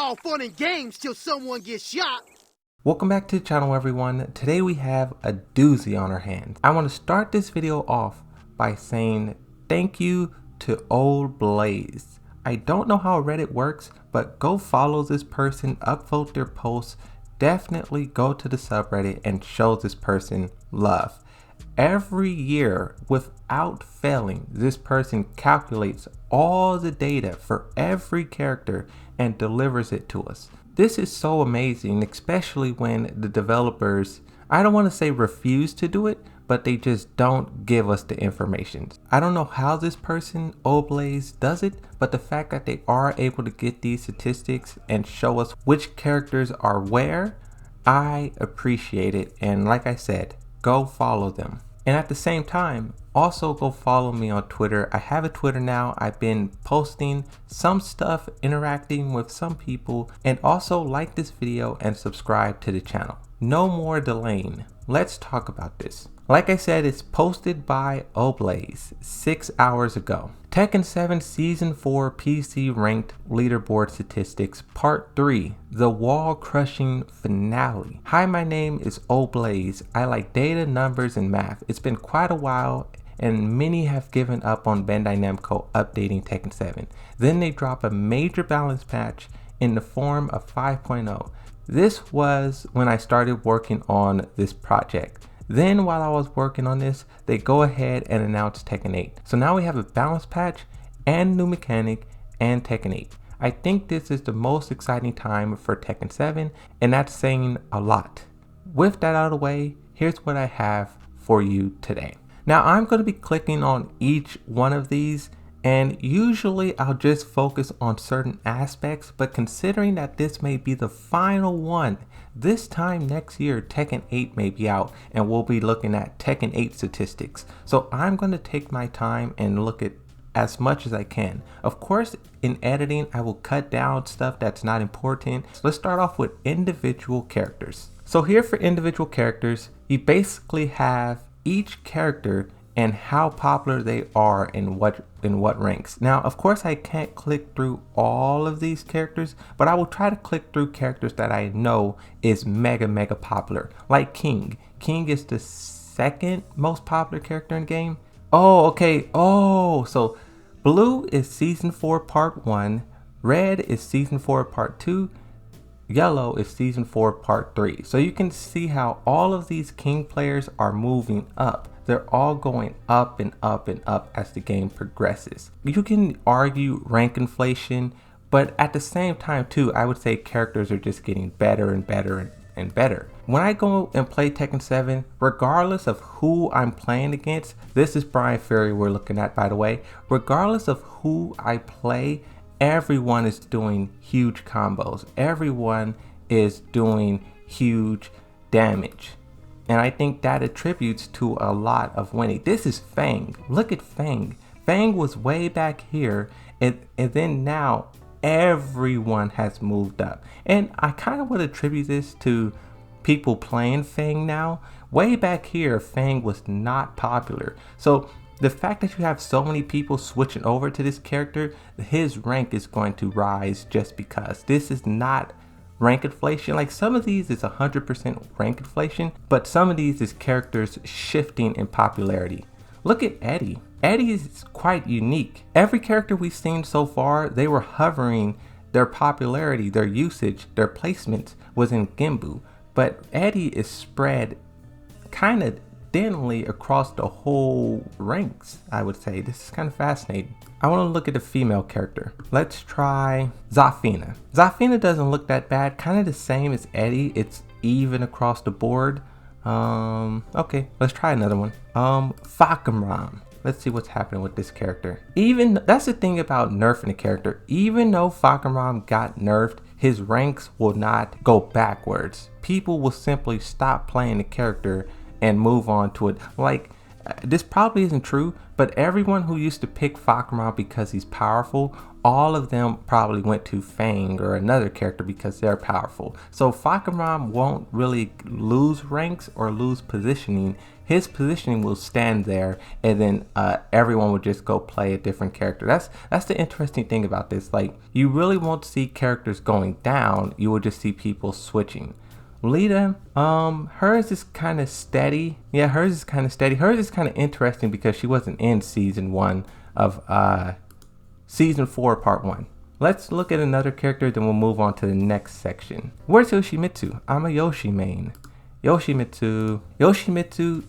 all fun and games till someone gets shot. Welcome back to the channel, everyone. Today we have a doozy on our hands. I want to start this video off by saying thank you to Old Blaze. I don't know how Reddit works, but go follow this person, upvote their posts, definitely go to the subreddit and show this person love. Every year, without failing, this person calculates all the data for every character and delivers it to us. This is so amazing, especially when the developers, I don't want to say refuse to do it, but they just don't give us the information. I don't know how this person, Oblaze, does it, but the fact that they are able to get these statistics and show us which characters are where, I appreciate it. And like I said, go follow them. And at the same time, also go follow me on Twitter. I have a Twitter now. I've been posting some stuff, interacting with some people, and also like this video and subscribe to the channel. No more delaying. Let's talk about this. Like I said, it's posted by Oblaze 6 hours ago. Tekken 7 Season 4 PC Ranked Leaderboard Statistics Part 3, the Wall Crushing Finale. Hi, my name is Oblaze. I like data, numbers, and math. It's been quite a while, and many have given up on Bandai Namco updating Tekken 7. Then they drop a major balance patch in the form of 5.0. This was when I started working on this project. Then while I was working on this, they go ahead and announce Tekken 8. So now we have a balance patch and new mechanic and Tekken 8. I think this is the most exciting time for Tekken 7, and that's saying a lot. With that out of the way, here's what I have for you today. Now I'm going to be clicking on each one of these, and usually I'll just focus on certain aspects, but considering that this may be the final one, this time next year Tekken 8 may be out and we'll be looking at Tekken 8 statistics. So I'm going to take my time and look at as much as I can. Of course, in editing I will cut down stuff that's not important. So let's start off with individual characters. So here for individual characters, you basically have each character and how popular they are in what ranks. Now, of course, I can't click through all of these characters, but I will try to click through characters that I know is mega popular, like King. King is the second most popular character in the game. Oh, okay. Oh, so Blue is Season 4 Part 1, Red is Season 4 Part 2, Yellow is Season 4 Part 3. So you can see how all of these King players are moving up. They're all going up and up and up as the game progresses. You can argue rank inflation, but at the same time too, I would say characters are just getting better and better and better. When I go and play Tekken 7, regardless of who I'm playing against, this is Brian Ferry we're looking at, by the way. Regardless of who I play, everyone is doing huge combos. Everyone is doing huge damage. And I think that attributes to a lot of winning. This is Fang. Look at Fang. Fang was way back here, and then now everyone has moved up. And I kind of would attribute this to people playing Fang now. Way back here, Fang was not popular. So the fact that you have so many people switching over to this character, his rank is going to rise just because. This is not rank inflation. Like some of these is 100% rank inflation, but some of these is characters shifting in popularity. Look at Eddie. Eddie is quite unique. Every character we've seen so far, they were hovering, their popularity, their usage, their placements was in Gimbu, but Eddie is spread kind of thinly across the whole ranks, I would say. This is kind of fascinating. I want to look at the female character. Let's try Zafina. Zafina doesn't look that bad, kind of the same as Eddie. It's even across the board. Okay, let's try another one. Fakamram. Let's see what's happening with this character. Even that's the thing about nerfing a character. Even though Fakamram got nerfed, his ranks will not go backwards. People will simply stop playing the character and move on to it. Like This probably isn't true, but everyone who used to pick Fakuram because he's powerful, all of them probably went to Fang or another character because they're powerful. So Fakuram won't really lose ranks or lose positioning. His positioning will stand there, and then everyone will just go play a different character. That's the interesting thing about this. Like, you really won't see characters going down. You will just see people switching. Lita, hers is kind of steady. Yeah, hers is kind of steady. Hers is kind of interesting because she wasn't in season 1 of season 4 part 1. Let's look at another character, then we'll move on to the next section. Where's Yoshimitsu? I'm a Yoshi main. Yoshimitsu,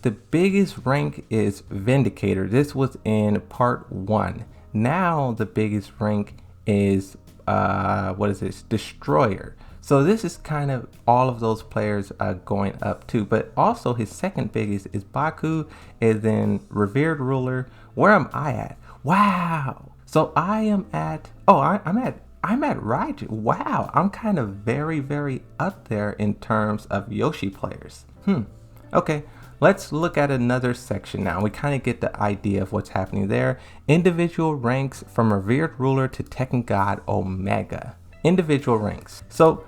the biggest rank is Vindicator. This was in part 1. Now the biggest rank is what is this? Destroyer. So this is kind of all of those players going up too, but also his second biggest is Baku, and then Revered Ruler. Where am I at? Wow. So I am at, I'm at Raiju. Wow, I'm kind of very up there in terms of Yoshi players. Okay, let's look at another section now. We kind of get the idea of what's happening there. Individual ranks from Revered Ruler to Tekken God Omega. Individual ranks. So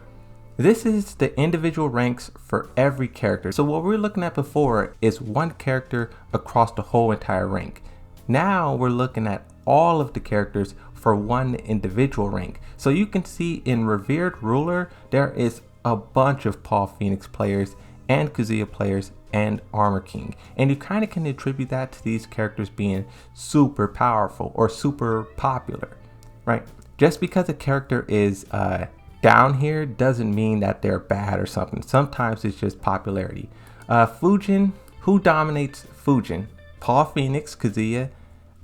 this is the individual ranks for every character. So what we were looking at before is one character across the whole entire rank. Now we're looking at all of the characters for one individual rank. So you can see in Revered Ruler, there is a bunch of Paul Phoenix players and Kazuya players and Armor King. And you kind of can attribute that to these characters being super powerful or super popular, right? Just because a character is down here doesn't mean that they're bad or something. Sometimes it's just popularity. Fujin, who dominates Fujin? Paul Phoenix, Kazuya,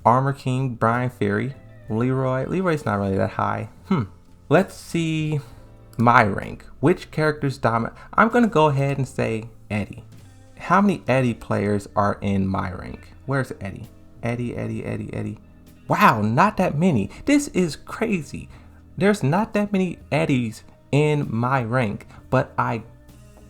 Armor King, Brian Fury, Leroy. Leroy's not really that high. Let's see my rank. Which characters dominate? I'm gonna go ahead and say Eddie. How many Eddie players are in my rank? Where's Eddie? Eddie. Wow, not that many. This is crazy. There's not that many Eddies in my rank, but I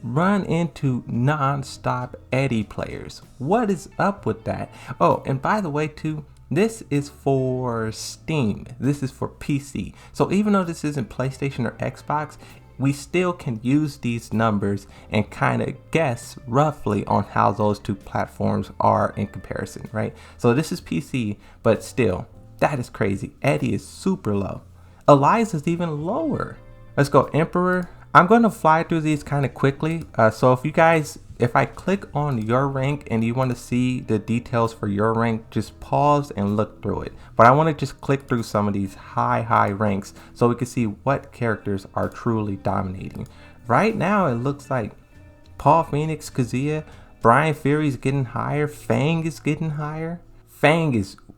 run into non-stop Eddie players. What is up with that? Oh, and by the way too, this is for Steam. This is for PC. So even though this isn't PlayStation or Xbox, we still can use these numbers and kind of guess roughly on how those two platforms are in comparison, right? So this is PC, but still, that is crazy. Eddie is super low. Eliza's even lower. Let's go Emperor. I'm going to fly through these kind of quickly. So if I click on your rank and you want to see the details for your rank, just pause and look through it. But I want to just click through some of these high ranks so we can see what characters are truly dominating. Right now, it looks like Paul Phoenix, Kazuya, Brian Fury's getting higher. Fang is getting higher.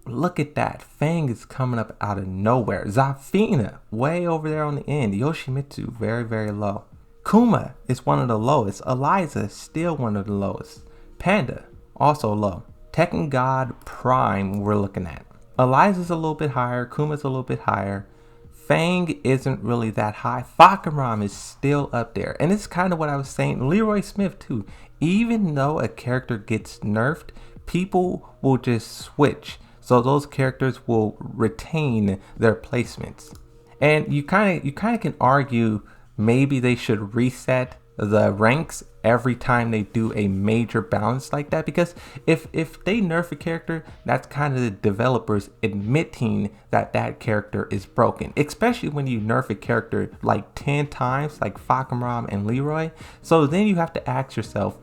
Look at that. Fang is coming up out of nowhere. Zafina, way over there on the end. Yoshimitsu, very low. Kuma is one of the lowest. Eliza, still one of the lowest. Panda, also low. Tekken God Prime, we're looking at. Eliza's a little bit higher. Kuma's a little bit higher. Fang isn't really that high. Fakuram is still up there. And it's kind of what I was saying. Leroy Smith too. Even though a character gets nerfed, people will just switch. So those characters will retain their placements. And you kind of can argue maybe they should reset the ranks every time they do a major balance like that, because if they nerf a character, that's kind of the developers admitting that that character is broken, especially when you nerf a character like 10 times like Fakuram and Leroy. So then you have to ask yourself,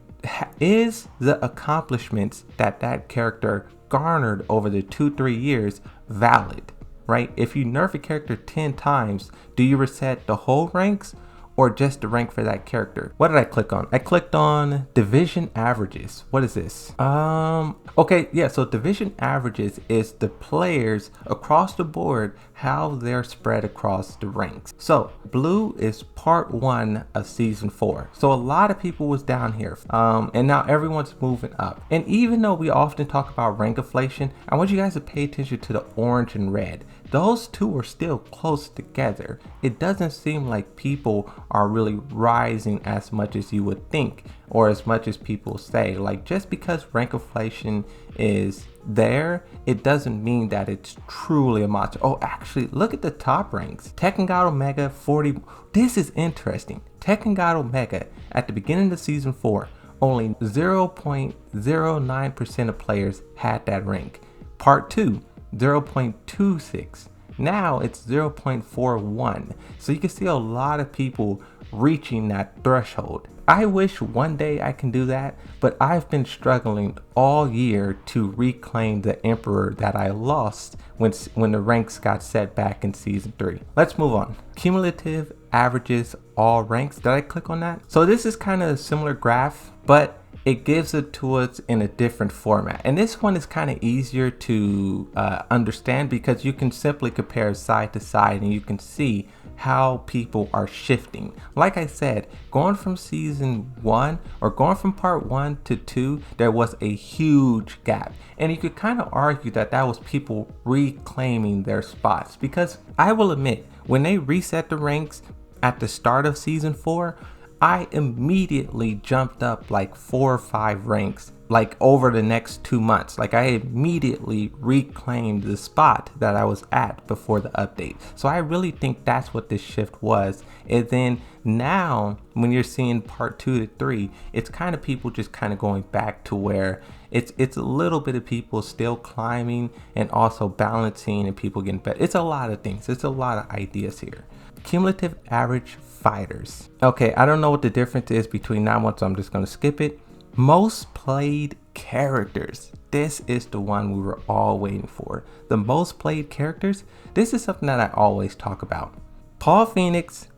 is the accomplishments that that character garnered over the 2-3 years valid, right? If you nerf a character 10 times, do you reset the whole ranks or just the rank for that character? What did I click on? I clicked on division averages. What is this? Okay, yeah, so division averages is the players across the board, how they're spread across the ranks. So blue is part 1 of season 4. So a lot of people was down here, and now everyone's moving up. And even though we often talk about rank inflation, I want you guys to pay attention to the orange and red. Those two are still close together. It doesn't seem like people are really rising as much as you would think, or as much as people say. Like, just because rank inflation is there, it doesn't mean that it's truly a monster. Oh, actually, look at the top ranks. Tekken God Omega 40. This is interesting. Tekken God Omega at the beginning of season 4, only 0.09% of players had that rank. Part 2, 0.26. Now it's 0.41. So you can see a lot of people reaching that threshold. I wish one day I can do that, but I've been struggling all year to reclaim the Emperor that I lost when the ranks got set back in season 3. Let's move on. Cumulative averages all ranks. Did I click on that? So this is kind of a similar graph, but it gives it to us in a different format. And this one is kind of easier to understand because you can simply compare side to side and you can see how people are shifting. Like I said, going from season 1 or going from part 1 to 2, there was a huge gap. And you could kind of argue that that was people reclaiming their spots, because I will admit, when they reset the ranks at the start of season 4, I immediately jumped up like 4 or 5 ranks, like over the next 2 months. Like, I immediately reclaimed the spot that I was at before the update. So I really think that's what this shift was. And then now when you're seeing part 2 to 3, it's kind of people just kind of going back to where it's a little bit of people still climbing and also balancing and people getting better. It's a lot of things. It's a lot of ideas here. Cumulative average fighters. Okay, I don't know what the difference is between that one, so I'm just gonna skip it. Most played characters. This is the one we were all waiting for. The most played characters. This is something that I always talk about. Paul Phoenix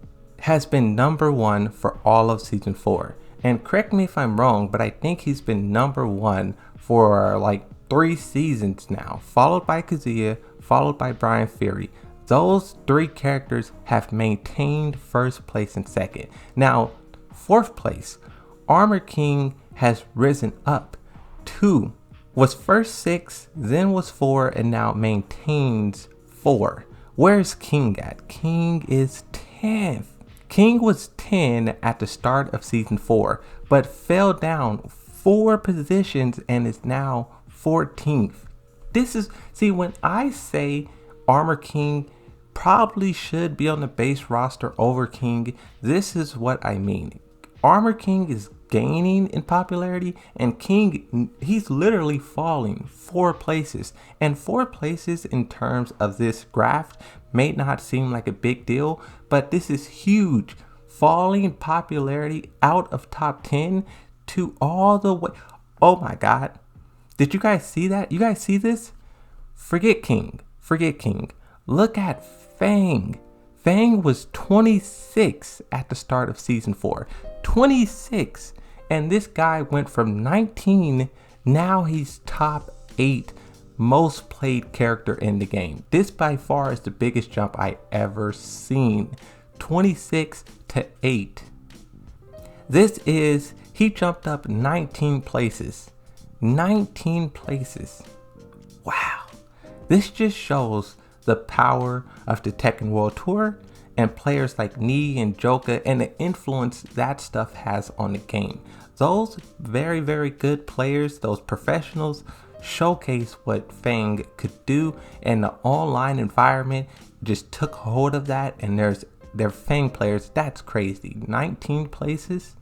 has been number 1 for all of season 4. And correct me if I'm wrong, but I think he's been number 1 for like 3 seasons now, followed by Kazuya, followed by Brian Fury. Those 3 characters have maintained first place and second. Now, 4th place, Armor King has risen up. 2 was first 6, then was 4, and now maintains 4. Where's King at? King is 10th. King was 10 at the start of season 4, but fell down 4 positions and is now 14th. This is, see, when I say Armor King probably should be on the base roster over King, this is what I mean. Armor King is gaining in popularity, and King, he's literally falling 4 places. And 4 places in terms of this graph may not seem like a big deal, but this is huge. Falling popularity out of top 10 to all the way. Oh my God. Did you guys see that? You guys see this? Forget King. Forget King. Look at Fang. Fang was 26 at the start of season 4. 26. And this guy went from 19. Now he's top 8 most played character in the game. This by far is the biggest jump I ever seen. 26 to 8. This is, he jumped up 19 places. 19 places. Wow. This just shows the power of the Tekken World Tour and players like Nii and Joka and the influence that stuff has on the game. Those very, very good players, those professionals, showcase what Fang could do, and the online environment just took hold of that, and they're Fang players. That's crazy. 19 places?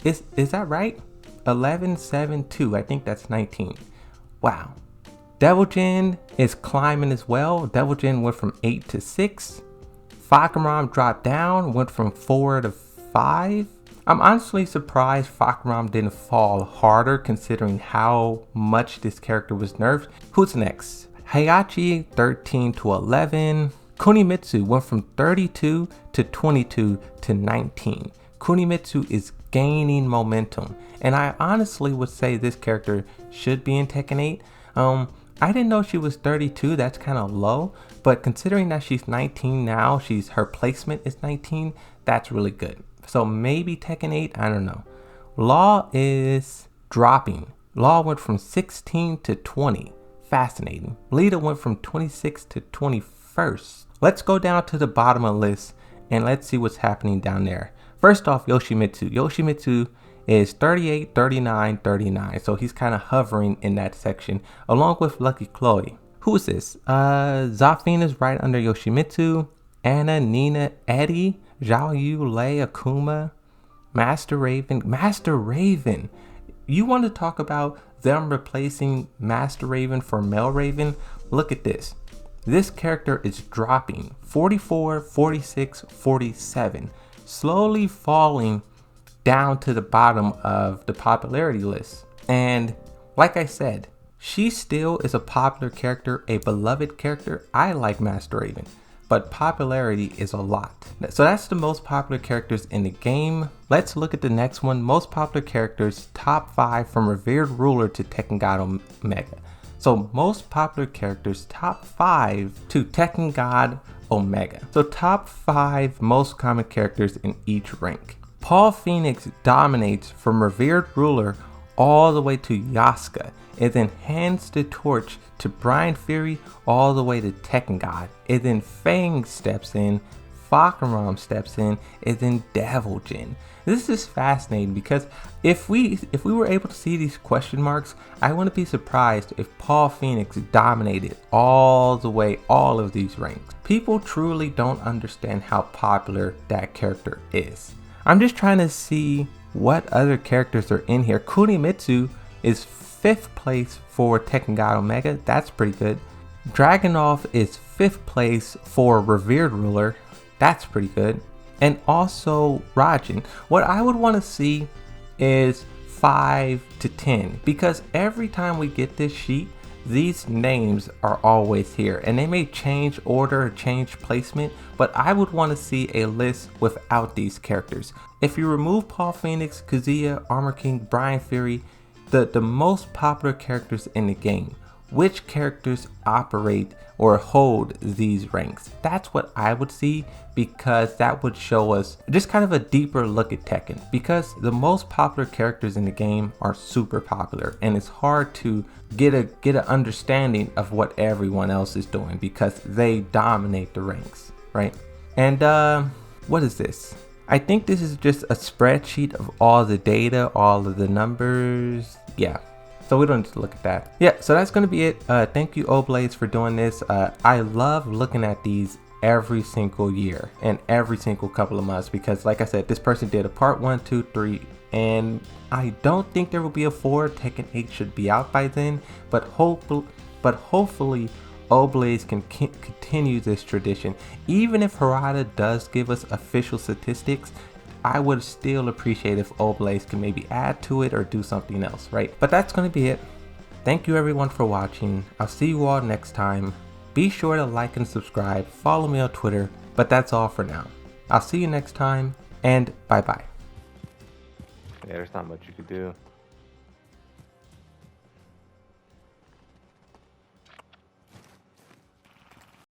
Is that right? 11, 7, 2. I think that's 19. Wow. Devil Jin is climbing as well. Devil Jin went from 8 to 6. Fakaram dropped down, went from 4 to 5. I'm honestly surprised Fakaram didn't fall harder considering how much this character was nerfed. Who's next? Heihachi 13 to 11. Kunimitsu went from 32 to 22 to 19. Kunimitsu is gaining momentum, and I honestly would say this character should be in Tekken 8. I didn't know she was 32, that's kind of low, but considering that she's 19 now, her placement is 19, that's really good. So maybe Tekken 8, I don't know. Law is dropping. Law went from 16 to 20. Fascinating. Lita went from 26 to 21st. Let's go down to the bottom of the list and let's see what's happening down there. First off, Yoshimitsu. Yoshimitsu is 38, 39, 39. So he's kind of hovering in that section, along with Lucky Chloe. Who is this? Zafina is right under Yoshimitsu. Anna, Nina, Eddie, Zhao Yu, Lei, Akuma, Master Raven. Master Raven. You want to talk about them replacing Master Raven for Male Raven? Look at this. This character is dropping 44, 46, 47, slowly falling down to the bottom of the popularity list. And like I said, she still is a popular character, a beloved character. I like Master Raven, but popularity is a lot. So that's the most popular characters in the game. Let's look at the next one. Most popular characters, top 5 from Revered Ruler to Tekken God Omega. So most popular characters, top 5 to Tekken God Omega. So top 5 most common characters in each rank. Paul Phoenix dominates from Revered Ruler all the way to Yasuka. It then hands the torch to Brian Fury all the way to Tekken God. It then Fang steps in, Fakaram steps in, and then Devil Jin. This is fascinating because if we were able to see these question marks, I wouldn't be surprised if Paul Phoenix dominated all the way, all of these ranks. People truly don't understand how popular that character is. I'm just trying to see what other characters are in here. Kunimitsu is 5th place for Tekken God Omega. That's pretty good. Dragunov is 5th place for Revered Ruler. That's pretty good. And also Raijin. What I would want to see is 5 to 10, because every time we get this sheet, these names are always here, and they may change order or change placement, but I would want to see a list without these characters. If you remove Paul Phoenix, Kazuya, Armor King, Brian Fury, the most popular characters in the game, which characters operate or hold these ranks? That's what I would see, because that would show us just kind of a deeper look at Tekken, because the most popular characters in the game are super popular, and it's hard to get an understanding of what everyone else is doing because they dominate the ranks, right? And what is this? I think this is just a spreadsheet of all the data, all of the numbers. Yeah. So we don't need to look at that. Yeah, so that's going to be it. Thank you, Oblaze, for doing this. I love looking at these every single year and every single couple of months, because like I said, this person did a part 1, 2, 3, and I don't think there will be a 4. Tekken 8 should be out by then, but hopefully Oblaze can continue this tradition. Even if Harada does give us official statistics, I would still appreciate if Oblaze can maybe add to it or do something else, right? But that's going to be it. Thank you everyone for watching. I'll see you all next time. Be sure to like and subscribe. Follow me on Twitter. But that's all for now. I'll see you next time, and bye-bye. Yeah, there's not much you could do.